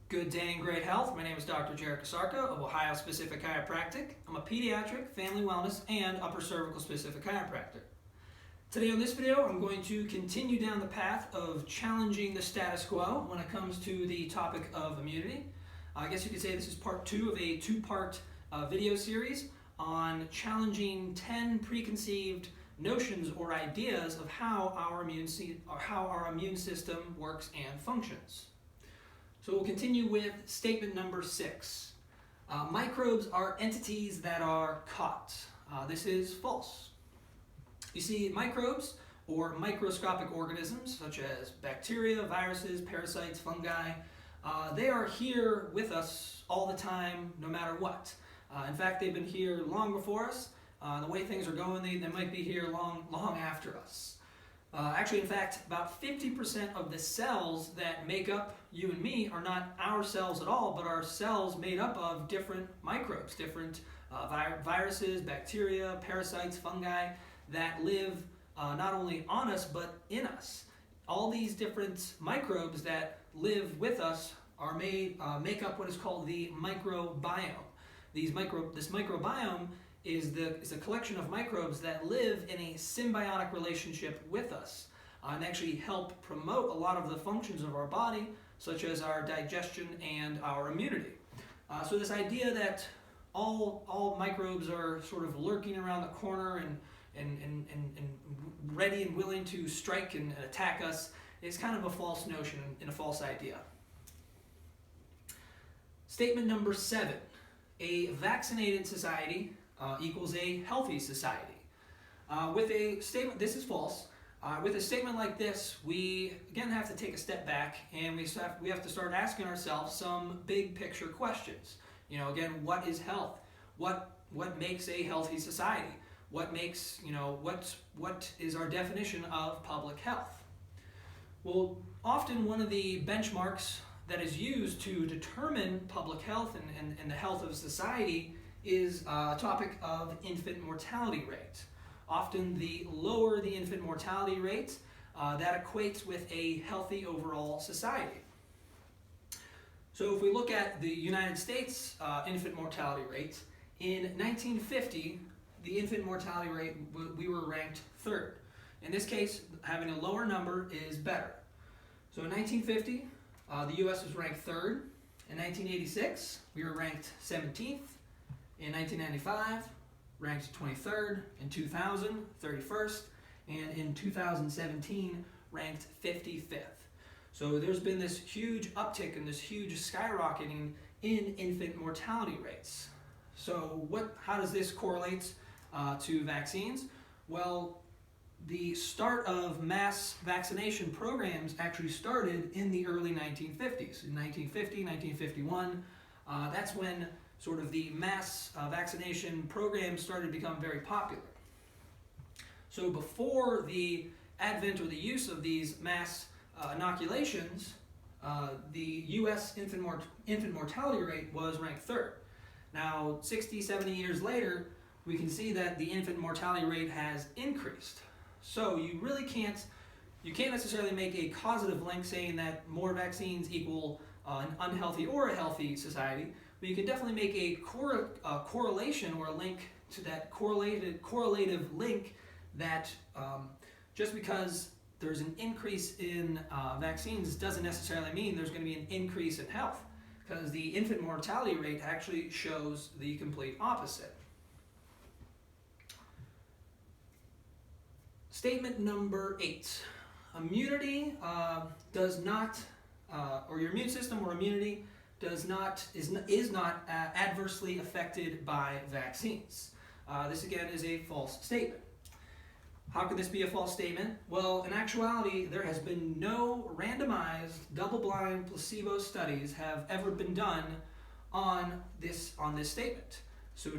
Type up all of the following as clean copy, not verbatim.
Good day and great health. My name is Dr. Jared Kasarka of Ohio Specific Chiropractic. I'm a pediatric, family wellness, and upper cervical specific chiropractor. Today on this video, I'm going to continue down the path of challenging the status quo when it comes to the topic of immunity. I guess you could say this is part 2 of a two-part video series on challenging 10 preconceived notions or ideas of how our immune system works and functions. So we'll continue with statement number 6. Microbes are entities that are caught. This is false. You see, microbes, or microscopic organisms, such as bacteria, viruses, parasites, fungi, they are here with us all the time, no matter what. In fact, they've been here long before us. The way things are going, they might be here long after us. Actually, in fact, about 50% of the cells that make up you and me are not our cells at all, but are cells made up of different microbes, different viruses, bacteria, parasites, fungi that live not only on us, but in us. All these different microbes that live with us are make up what is called the microbiome. This microbiome is a collection of microbes that live in a symbiotic relationship with us and actually help promote a lot of the functions of our body, such as our digestion and our immunity. So this idea that all microbes are sort of lurking around the corner and ready and willing to strike and attack us is kind of a false notion and a false idea. Statement number 7. A vaccinated society equals a healthy society. With a statement, this is false. With a statement like this, we again have to take a step back and we have to start asking ourselves some big picture questions. You know, again, what is health? What makes a healthy society? What makes, what is our definition of public health? Well, often one of the benchmarks that is used to determine public health and the health of society is a topic of infant mortality rate. Often the lower the infant mortality rate, that equates with a healthy overall society. So if we look at the United States infant mortality rate, in 1950, the infant mortality rate, we were ranked 3rd. In this case, having a lower number is better. So in 1950, the U.S. was ranked 3rd. In 1986, we were ranked 17th. In 1995, ranked 23rd. In 2000, 31st. And in 2017, ranked 55th. So there's been this huge uptick and this huge skyrocketing in infant mortality rates. So how does this correlate to vaccines? Well, the start of mass vaccination programs actually started in the early 1950s. In 1950, 1951, that's when sort of the mass vaccination programs started to become very popular. So before the advent or the use of these mass inoculations, the U.S. infant mortality rate was ranked 3rd. Now, 60, 70 years later, we can see that the infant mortality rate has increased. So you really can't necessarily make a causative link saying that more vaccines equal an unhealthy or a healthy society, but you can definitely make a correlation or a link to that correlative link that just because there's an increase in vaccines doesn't necessarily mean there's going to be an increase in health, because the infant mortality rate actually shows the complete opposite. Statement number 8. Immunity does not, or your immune system or immunity is not adversely affected by vaccines. This again is a false statement. How could this be a false statement? Well, in actuality, there has been no randomized, double-blind, placebo studies have ever been done on this statement. So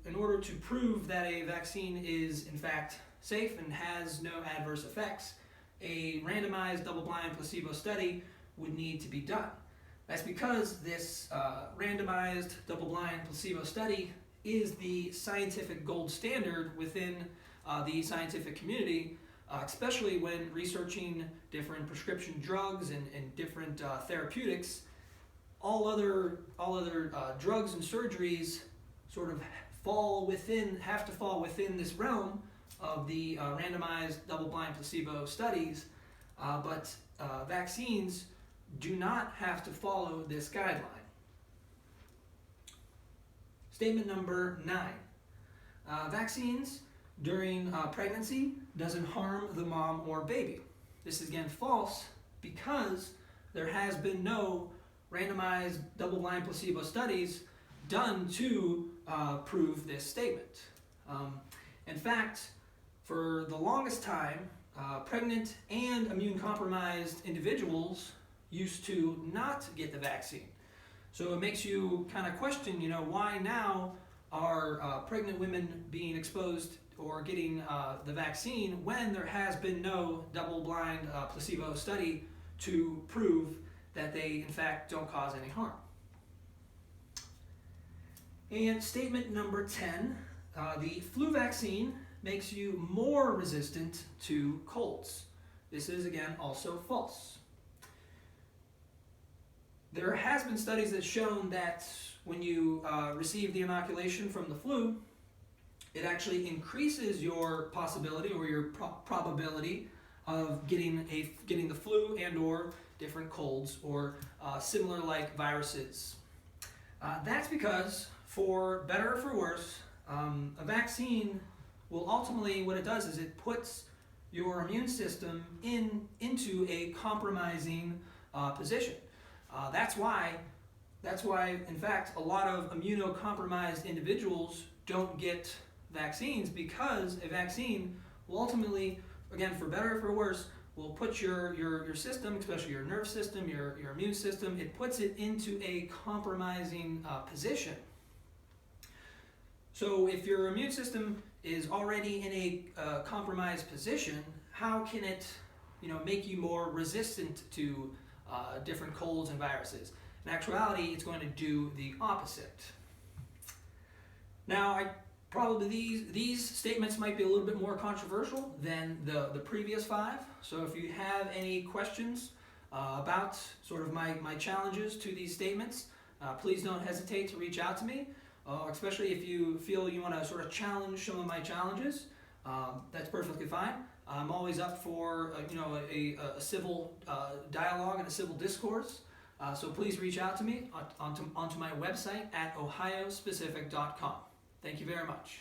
in order to prove that a vaccine is in fact safe and has no adverse effects, a randomized, double-blind, placebo study would need to be done. That's because this randomized, double-blind, placebo study is the scientific gold standard within the scientific community, especially when researching different prescription drugs and different therapeutics. all other drugs and surgeries sort of have to fall within this realm of the randomized double-blind placebo studies, but vaccines do not have to follow this guideline. Statement number 9. Vaccines during pregnancy doesn't harm the mom or baby. This is again false because there has been no randomized double-blind placebo studies done to prove this statement. In fact, for the longest time, pregnant and immune-compromised individuals used to not get the vaccine. So it makes you kind of question, why now are pregnant women being exposed or getting the vaccine when there has been no double-blind placebo study to prove that they, in fact, don't cause any harm. And statement number 10, the flu vaccine makes you more resistant to colds. This is, again, also false. There has been studies that have shown that when you receive the inoculation from the flu, it actually increases your possibility or your probability of getting the flu and or different colds or similar like viruses. That's because, for better or for worse, a vaccine will ultimately, what it does is it puts your immune system into a compromising position. That's why, in fact, a lot of immunocompromised individuals don't get vaccines, because a vaccine will ultimately, again, for better or for worse, will put your system, especially your nerve system, your immune system, it puts it into a compromising position. So if your immune system is already in a compromised position, how can it make you more resistant to different colds and viruses? In actuality, it's going to do the opposite. Now, probably these statements might be a little bit more controversial than the previous 5. So if you have any questions about sort of my challenges to these statements, please don't hesitate to reach out to me, especially if you feel you want to sort of challenge some of my challenges. That's perfectly fine. I'm always up for a civil dialogue and a civil discourse. So please reach out to me onto my website at ohiospecific.com. Thank you very much.